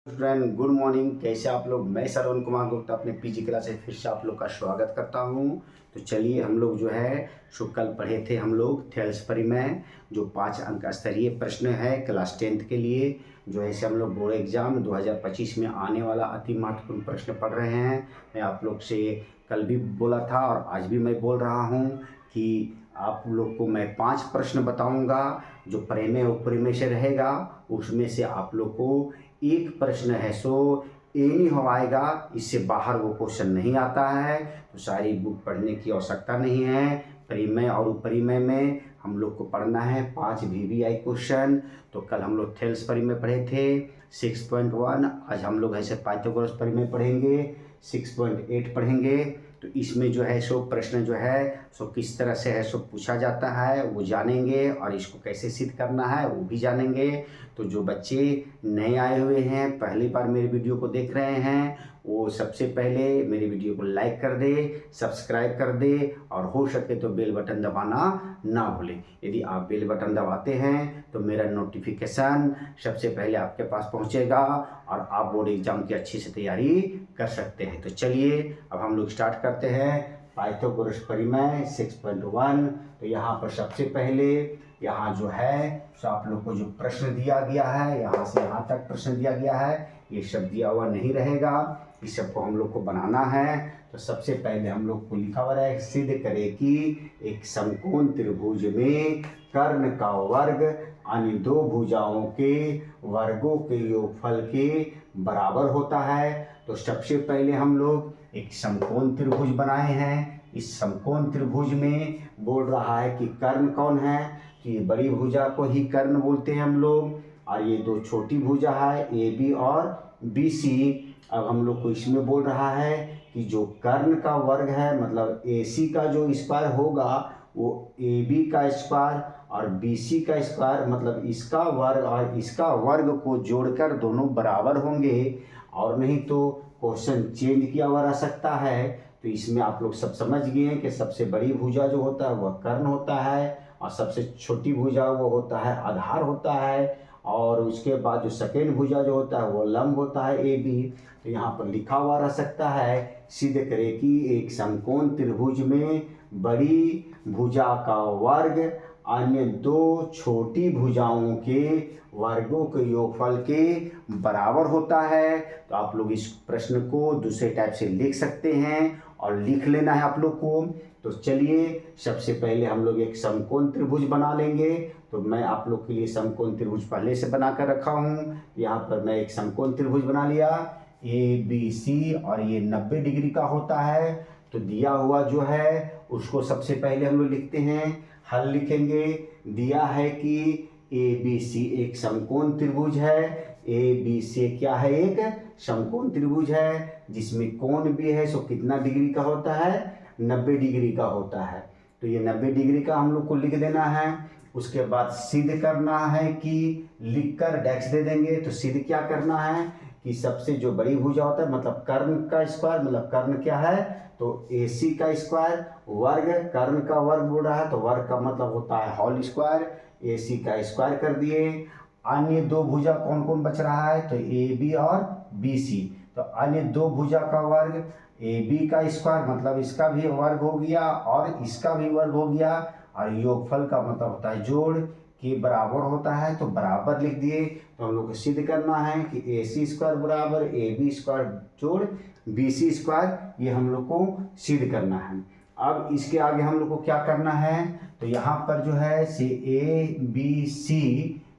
Friend good morning. कैसे आप लोग? मैं श्रवण कुमार गुप्ता अपने पीजी क्लास से फिर से आप लोग का स्वागत करता हूं। तो चलिए, हम लोग जो है कल पढ़े थे हम लोग थेल्स परिमेय, जो 5 अंक स्तरीय प्रश्न है क्लास 10th के लिए, जो ऐसे हम लोग बोर्ड एग्जाम 2025 में आने वाला अति महत्वपूर्ण प्रश्न पढ़ रहे हैं। मैं आप लोग से कल भी बोला था और आज भी मैं बोल रहा हूँ कि आप लोग को मैं 5 प्रश्न बताऊंगा जो परिमेय उपरिमेय से रहेगा। उसमें से आप लोग को एक प्रश्न है सो एनी हो आएगा, इससे बाहर वो क्वेश्चन नहीं आता है। तो सारी बुक पढ़ने की आवश्यकता नहीं है। परिमेय और उपरिमेय में हम लोग को पढ़ना है 5 VVI क्वेश्चन। तो कल हम लोग थेल्स परिमेय पढ़े थे 6.1, आज हम लोग ऐसे पाइथागोरस परिमेय पढ़ेंगे 6.8 पढ़ेंगे। तो इसमें जो है सो प्रश्न जो है सो किस तरह से है सो पूछा जाता है वो जानेंगे, और इसको कैसे सिद्ध करना है वो भी जानेंगे। तो जो बच्चे नए आए हुए हैं, पहली बार मेरे वीडियो को देख रहे हैं, वो सबसे पहले मेरे वीडियो को लाइक कर दे, सब्सक्राइब कर दे, और हो सके तो बेल बटन दबाना ना भूलें। यदि आप बेल बटन दबाते हैं तो मेरा नोटिफिकेशन सबसे पहले आपके पास पहुंचेगा और आप बोर्ड एग्जाम की अच्छी से तैयारी कर सकते हैं। तो चलिए अब हम लोग स्टार्ट करते हैं पाइथागोरस परिमेय 6.1। तो यहाँ पर सबसे पहले यहाँ जो है तो आप लोग को जो प्रश्न दिया गया है, यहाँ से यहाँ तक प्रश्न दिया गया है, ये सब दिया हुआ नहीं रहेगा, इस सबको हम लोग को बनाना है। तो सबसे पहले हम लोग को लिखा हुआ है, सिद्ध करें कि एक समकोण त्रिभुज में कर्ण का वर्ग अन्य दो भुजाओं के वर्गों के योगफल के बराबर होता है। तो सबसे पहले हम लोग एक समकोण त्रिभुज बनाए हैं। इस समकोण त्रिभुज में बोल रहा है कि कर्ण कौन है, कि ये बड़ी भुजा को ही कर्ण बोलते हैं हम लोग, और ये दो छोटी भुजा है AB और BC। अब हम लोग को इसमें बोल रहा है कि जो कर्ण का वर्ग है, मतलब AC का जो स्क्वायर होगा वो AB का स्क्वायर और BC का स्क्वायर, मतलब इसका वर्ग और इसका वर्ग को जोड़कर दोनों बराबर होंगे, और नहीं तो क्वेश्चन चेंज किया हुआ रह सकता है। तो इसमें आप लोग सब समझ गए हैं कि सबसे बड़ी भुजा जो होता है वह कर्ण होता है, और सबसे छोटी भुजा वो होता है आधार होता है, और उसके बाद जो सेकेंड भुजा जो होता है वो लंब होता है AB। तो यहाँ पर लिखा हुआ रह सकता है, सिद्ध करें कि एक समकोण त्रिभुज में बड़ी भुजा का वर्ग अन्य दो छोटी भुजाओं के वर्गों के योगफल के बराबर होता है। तो आप लोग इस प्रश्न को दूसरे टाइप से लिख सकते हैं और लिख लेना है आप लोग को। तो चलिए सबसे पहले हम लोग एक समकोण त्रिभुज बना लेंगे। तो मैं आप लोग के लिए समकोण त्रिभुज पहले से बना कर रखा हूँ। यहाँ पर मैं एक समकोण त्रिभुज बना लिया ABC, और ये 90 डिग्री का होता है। तो दिया हुआ जो है उसको सबसे पहले हम लोग लिखते हैं, हल लिखेंगे। दिया है कि ABC एक समकोण त्रिभुज है। ABC क्या है? एक समकोण त्रिभुज है जिसमें कोण भी है, सो कितना डिग्री का होता है? 90 डिग्री का होता है। तो ये 90 डिग्री का हम लोग को लिख देना है। उसके बाद सिद्ध करना है कि लिखकर डैश दे देंगे। तो सिद्ध क्या करना है कि सबसे जो बड़ी भुजा होता है, मतलब कर्ण का स्क्वायर, मतलब कर्ण क्या है तो AC का स्क्वायर, वर्ग कर्ण का वर्ग बोल रहा है तो वर्ग का मतलब होता है होल स्क्वायर, AC का स्क्वायर कर दिए। अन्य दो भुजा कौन कौन बच रहा है तो AB और BC। तो अन्य दो भुजा का वर्ग AB का स्क्वायर, मतलब इसका भी वर्ग हो गया और इसका भी वर्ग हो गया, और योगफल का मतलब होता है जोड़ के बराबर होता है। तो बराबर लिख दिए। तो हम लोग को सिद्ध करना है कि AC स्क्वायर बराबर AB स्क्वायर जोड़ BC स्क्वायर, ये हम लोग को सिद्ध करना है। अब इसके आगे हम लोग को क्या करना है, तो यहाँ पर जो है से ABC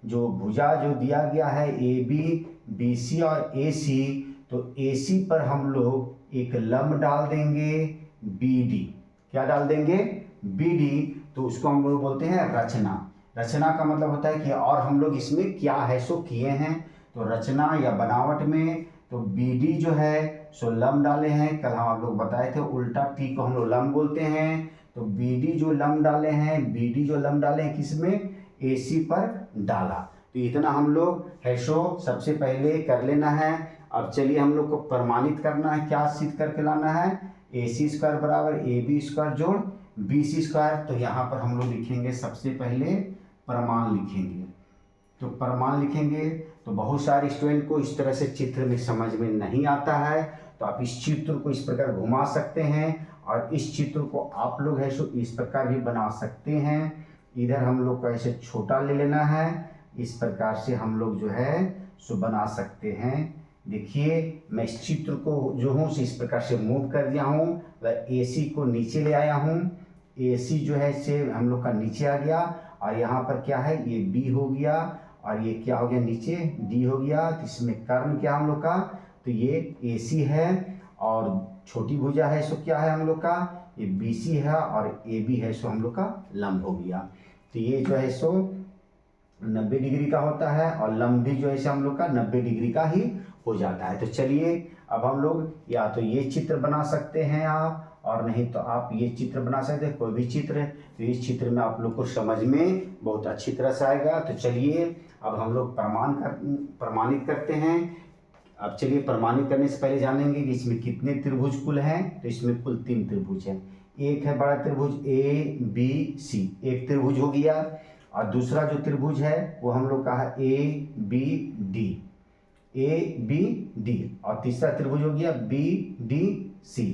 जो भुजा जो दिया गया है AB, BC और AC, तो AC पर हम लोग एक लंब डाल देंगे BD। क्या डाल देंगे? BD। तो उसको हम लोग बोलते हैं रचना। रचना का मतलब होता है कि और हम लोग इसमें क्या है सो किए हैं। तो रचना या बनावट में तो BD जो है सो लंब डाले हैं। कल हम लोग बताए थे उल्टा T को हम लोग लंब बोलते हैं। तो BD जो लंब डाले हैं, BD जो लंब डाले हैं किसमें? AC पर डाला। तो इतना हम लोग है सो सबसे पहले कर लेना है। अब चलिए हम लोग को प्रमाणित करना है, क्या सिद्ध करके लाना है? AC स्क्वायर बराबर AB स्क्वायर जोड़ BC स्क्वायर। तो यहाँ पर हम लोग लिखेंगे सबसे पहले प्रमाण लिखेंगे। तो प्रमाण लिखेंगे तो तो बहुत सारे स्टूडेंट को इस तरह से चित्र में समझ में नहीं आता है, तो आप इस चित्र को इस प्रकार घुमा सकते हैं और इस चित्र को आप लोग है सो इस प्रकार भी बना सकते हैं। इधर हम लोग को ऐसे छोटा ले लेना है, इस प्रकार से हम लोग जो है सो बना सकते हैं। देखिए मैं इस चित्र को जो हूँ इस प्रकार से मूव कर दिया हूँ, AC को नीचे ले आया हूँ, AC जो है इसे हम लोग का नीचे आ गया और यहाँ पर क्या है ये B हो गया और ये क्या हो गया नीचे D हो गया। तो इसमें कर्ण क्या हम लोग का, तो ये AC है और छोटी भुजा है सो क्या है हम लोग का ये BC है और AB है सो हम लोग का लंब हो गया। तो ये जो है सो 90 डिग्री का होता है और लंब भी जो है हम लोग का 90 डिग्री का ही हो जाता है। तो चलिए अब हम लोग या तो ये चित्र बना सकते हैं आप, और नहीं तो आप ये चित्र बना सकते हैं, कोई भी चित्र। तो इस चित्र में आप लोग को समझ में बहुत अच्छी तरह से आएगा। तो चलिए अब हम लोग प्रमाणित करते हैं। अब चलिए प्रमाणित करने से पहले जानेंगे कि इसमें कितने त्रिभुज कुल हैं। तो इसमें कुल 3 त्रिभुज हैं। एक है बड़ा त्रिभुज ABC, एक त्रिभुज हो गया, और दूसरा जो त्रिभुज है वो हम लोग का है ABD, और तीसरा त्रिभुज हो गया BDC।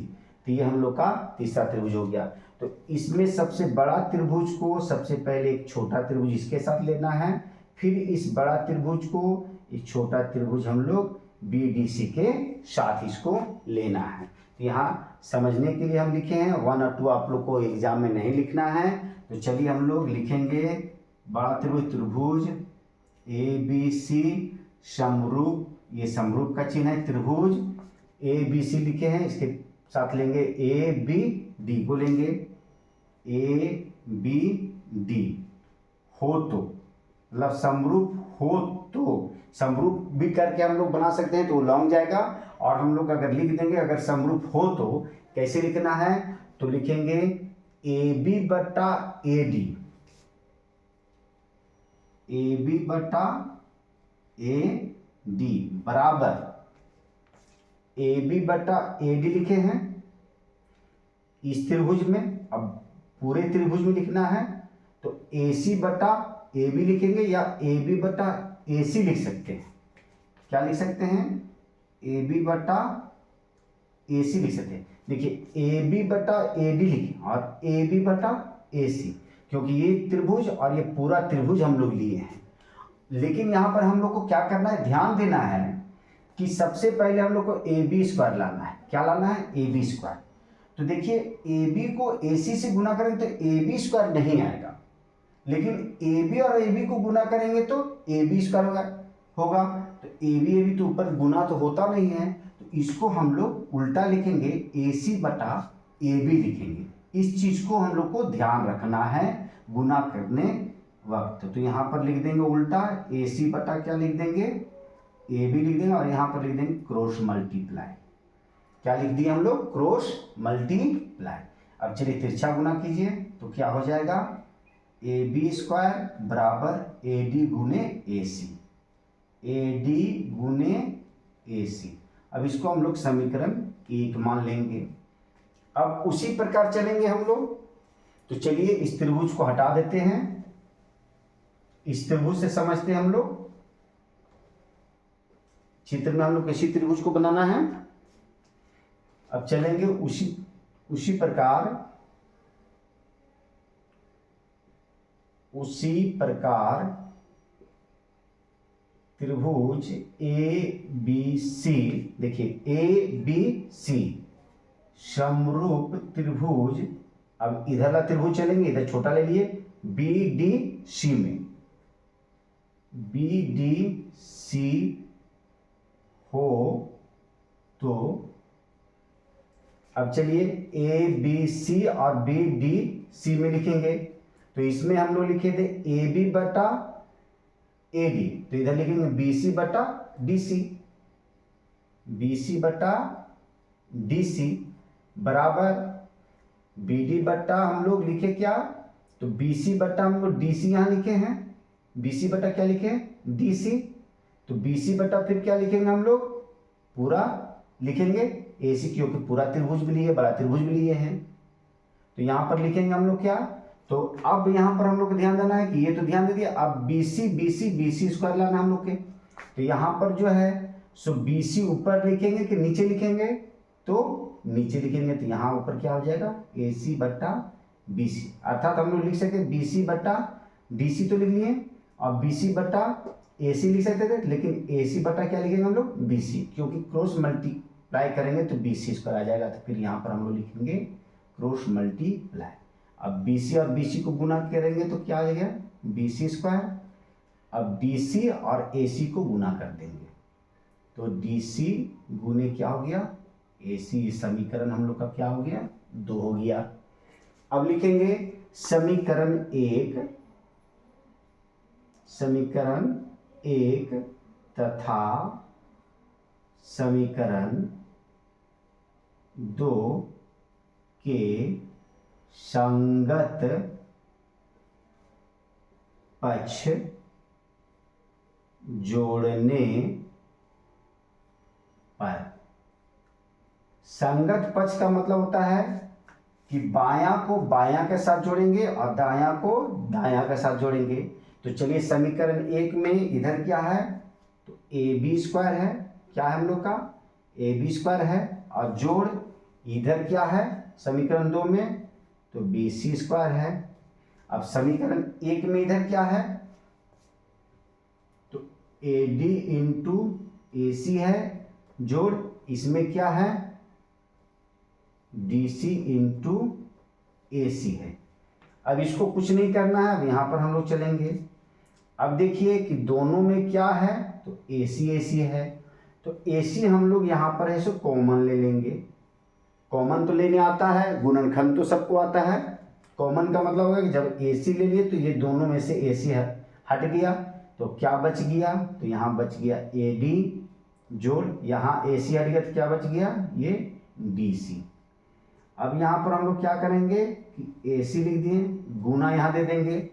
तो ये हम लोग का तीसरा त्रिभुज हो गया। तो इसमें सबसे बड़ा त्रिभुज को सबसे पहले एक छोटा त्रिभुज इसके साथ लेना है, फिर इस बड़ा त्रिभुज को एक छोटा त्रिभुज हम लोग BDC के साथ इसको लेना है। तो यहाँ समझने के लिए हम लिखे हैं, 1 और 2 आप लोग को एग्जाम में नहीं लिखना है। तो चलिए हम लोग लिखेंगे बड़ा त्रिभुज ABC समरूप, ये समरूप का चिन्ह है, त्रिभुज ABC लिखे हैं, इसके साथ लेंगे ABD को लेंगे, ABD हो तो मतलब समरूप हो, तो समरूप भी करके हम लोग बना सकते हैं तो लॉन्ग जाएगा। और हम लोग अगर लिख देंगे अगर समरूप हो तो कैसे लिखना है, तो लिखेंगे AB बटा AD, AB बटा AD बराबर AB बटा AD लिखे हैं इस त्रिभुज में। अब पूरे त्रिभुज में लिखना है तो AC बटा AB लिखेंगे या AB बटा AC लिख सकते हैं। क्या लिख सकते हैं, AB बटा AC लिख सकते हैं। देखिए AB बटा AD लिखें और AB बटा AC, क्योंकि ये त्रिभुज और ये पूरा त्रिभुज हम लोग लिए हैं। लेकिन यहाँ पर हम लोग को क्या करना है, ध्यान देना है कि सबसे पहले हम लोग को AB स्क्वायर लाना है। क्या लाना है, AB स्क्वायर। तो देखिए AB को AC से गुना करेंगे तो AB स्क्वायर नहीं आएगा, लेकिन AB और AB को गुना करेंगे तो AB स्क्वायर होगा। तो AB तो ऊपर गुना तो होता नहीं है, तो इसको हम लोग उल्टा लिखेंगे, AC बटा AB लिखेंगे। इस चीज को हम लोग को ध्यान रखना है गुना करने वक्त। तो यहाँ पर लिख देंगे उल्टा, AC बटा क्या लिख देंगे, AB लिख देंगे, और यहाँ पर लिख देंगे क्रॉस मल्टीप्लाई। क्या लिख दिए हम लोग, क्रॉस मल्टीप्लाई। अब चलिए तिरछा गुना कीजिए तो क्या हो जाएगा, AB स्क्वायर बराबर AD गुने AC, AD गुने AC। अब इसको हम लोग समीकरण 1 मान लेंगे। अब उसी प्रकार चलेंगे हम लोग। तो चलिए इस त्रिभुज को हटा देते हैं, इस त्रिभुज से समझते हैं हम लोग। चित्र में हम लोग किसी त्रिभुज को बनाना है। अब चलेंगे उसी प्रकार त्रिभुज ABC, देखिए ABC समरूप त्रिभुज। अब इधर वाला त्रिभुज चलेंगे, इधर छोटा ले लिए, BDC में BDC हो तो अब चलिए ABC और BDC में लिखेंगे। तो इसमें हम लोग लिखे थे AB बटा AD, तो इधर लिखेंगे BC बटा DC, BC बटा DC बराबर BD बटा हम लोग लिखे क्या, तो BC बटा हम लोग DC यहाँ लिखे हैं, BC बटा क्या लिखे हैं DC। तो BC बटा फिर क्या लिखेंगे हम लोग, पूरा लिखेंगे AC, क्योंकि पूरा त्रिभुज भी लिए, बड़ा त्रिभुज भी लिए हैं। तो यहाँ पर लिखेंगे हम लोग क्या, तो अब यहाँ पर हम लोग को ध्यान देना है कि ये तो ध्यान दे दिया। अब BC स्क्वायर लाना हम लोग के, तो यहाँ पर जो है सो BC ऊपर लिखेंगे कि नीचे लिखेंगे, तो नीचे लिखेंगे, तो यहाँ ऊपर क्या हो जाएगा AC बट्टा BC, अर्थात हम लोग लिख सकते BC बट्टा DC तो लिख लिए, और BC बट्टा AC लिख सकते थे, लेकिन AC बट्टा क्या लिखेंगे हम लोग BC, क्योंकि क्रॉस मल्टीप्लाई करेंगे तो BC स्क्वायर आ जाएगा, तो फिर यहाँ पर हम लोग लिखेंगे क्रॉस मल्टीप्लाई। अब BC और BC को गुना करेंगे तो क्या आ जाएगा BC स्क्वायर, अब DC और AC को गुना कर देंगे तो DC गुने क्या हो गया AC, समीकरण हम लोग का क्या हो गया 2 हो गया। अब लिखेंगे समीकरण 1 तथा समीकरण 2 के संगत पक्ष जोड़ने पर। संगत पक्ष का मतलब होता है कि बायां को बायां के साथ जोड़ेंगे और दायां को दायां के साथ जोड़ेंगे। तो चलिए समीकरण 1 में इधर क्या है तो AB स्क्वायर है, क्या है हम लोग का AB स्क्वायर है, और जोड़ इधर क्या है समीकरण 2 में तो BC स्क्वायर है। अब समीकरण 1 में इधर क्या है तो AD इंटू AC है, जोड़ इसमें क्या है DC इंटू AC है। अब इसको कुछ नहीं करना है, अब यहाँ पर हम लोग चलेंगे। अब देखिए कि दोनों में क्या है तो AC AC है, तो AC हम लोग यहाँ पर है सो कॉमन ले लेंगे। कॉमन तो लेने आता है, गुणनखंड तो सबको आता है। कॉमन का मतलब होगा कि जब AC ले लिए तो ये दोनों में से AC हट गया, तो क्या बच गया तो यहाँ बच गया AD जोड़ यहाँ AC हट गया तो क्या बच गया ये DC। अब यहाँ पर हम लोग क्या करेंगे कि AC लिख दिए, गुना यहाँ दे देंगे।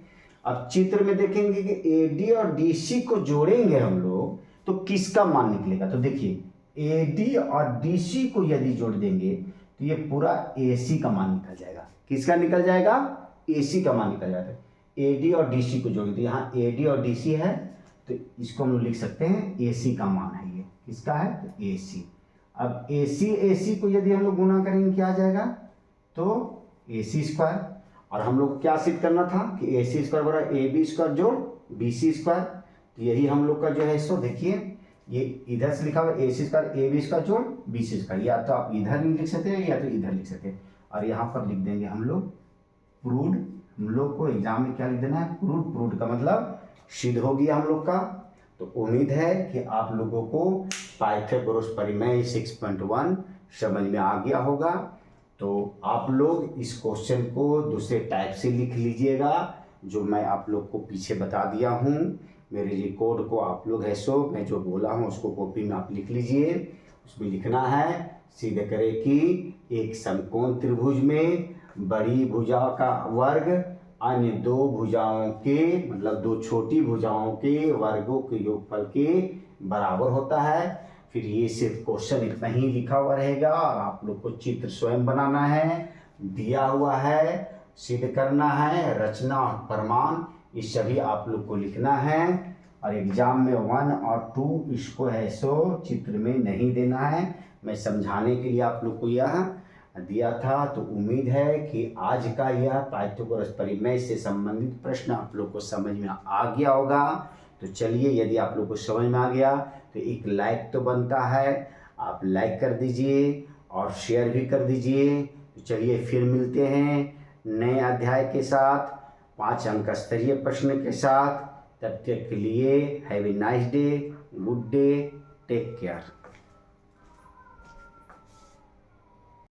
अब चित्र में देखेंगे कि AD और DC को जोड़ेंगे हम लोग तो किसका मान निकलेगा, तो देखिए AD और DC को यदि जोड़ देंगे तो ये पूरा AC का मान निकल जाएगा। किसका निकल जाएगा AC का मान निकल जाएगा। AD और DC को जोड़ दिए, यहाँ AD और DC है तो इसको हम लोग लिख सकते हैं AC का मान है, ये किसका है तो AC। अब AC को यदि हम लोग गुना करेंगे क्या आ जाएगा तो AC स्क्वायर, और हम लोग को क्या सिद्ध करना था कि AC स्क्वायर बराबर AB स्क्वायर जोड़ BC स्क्वायर। तो यही हम लोग का जो है इसको देखिए ये इधर से लिखा हुआ AC स्क्वायर AB स्क्वायर जोड़ BC स्क्वायर, या तो आप इधर भी लिख सकते हैं या तो इधर लिख सकते हैं, और यहाँ पर लिख देंगे हम लोग प्रूव्ड। हम लोग को एग्जाम में क्या लिख देना है प्रूव्ड का मतलब सिद्ध हो गया हम लोग का। तो उम्मीद है कि आप लोगों को पाइथागोरस परिमेय 6.1 समझ में आ गया होगा। तो आप लोग इस क्वेश्चन को दूसरे टाइप से लिख लीजिएगा, जो मैं आप लोग को पीछे बता दिया हूँ। मेरे रिकॉर्ड को आप लोग है सो मैं जो बोला हूँ उसको कॉपी में आप लिख लीजिए। उसमें लिखना है सिद्ध करें कि एक समकोण त्रिभुज में बड़ी भुजा का वर्ग अन्य दो भुजाओं के मतलब दो छोटी भुजाओं के वर्गों के योगफल के बराबर होता है। फिर ये सिर्फ क्वेश्चन इतना ही लिखा हुआ रहेगा और आप लोग को चित्र स्वयं बनाना है, दिया हुआ है, सिद्ध करना है, रचना और प्रमाण ये सभी आप लोग को लिखना है। और एग्जाम में 1 और 2 इसको है सो चित्र में नहीं देना है। मैं समझाने के लिए आप लोग को यह दिया था। तो उम्मीद है कि आज का यह पाइथागोरस परिमेय से संबंधित प्रश्न आप लोग को समझ में आ गया होगा। तो चलिए यदि आप लोग को समझ में आ गया तो एक लाइक तो बनता है, आप लाइक कर दीजिए और शेयर भी कर दीजिए। तो चलिए फिर मिलते हैं नए अध्याय के साथ 5 अंक स्तरीय प्रश्न के साथ। तब तक के लिए have a nice day, good day, take care.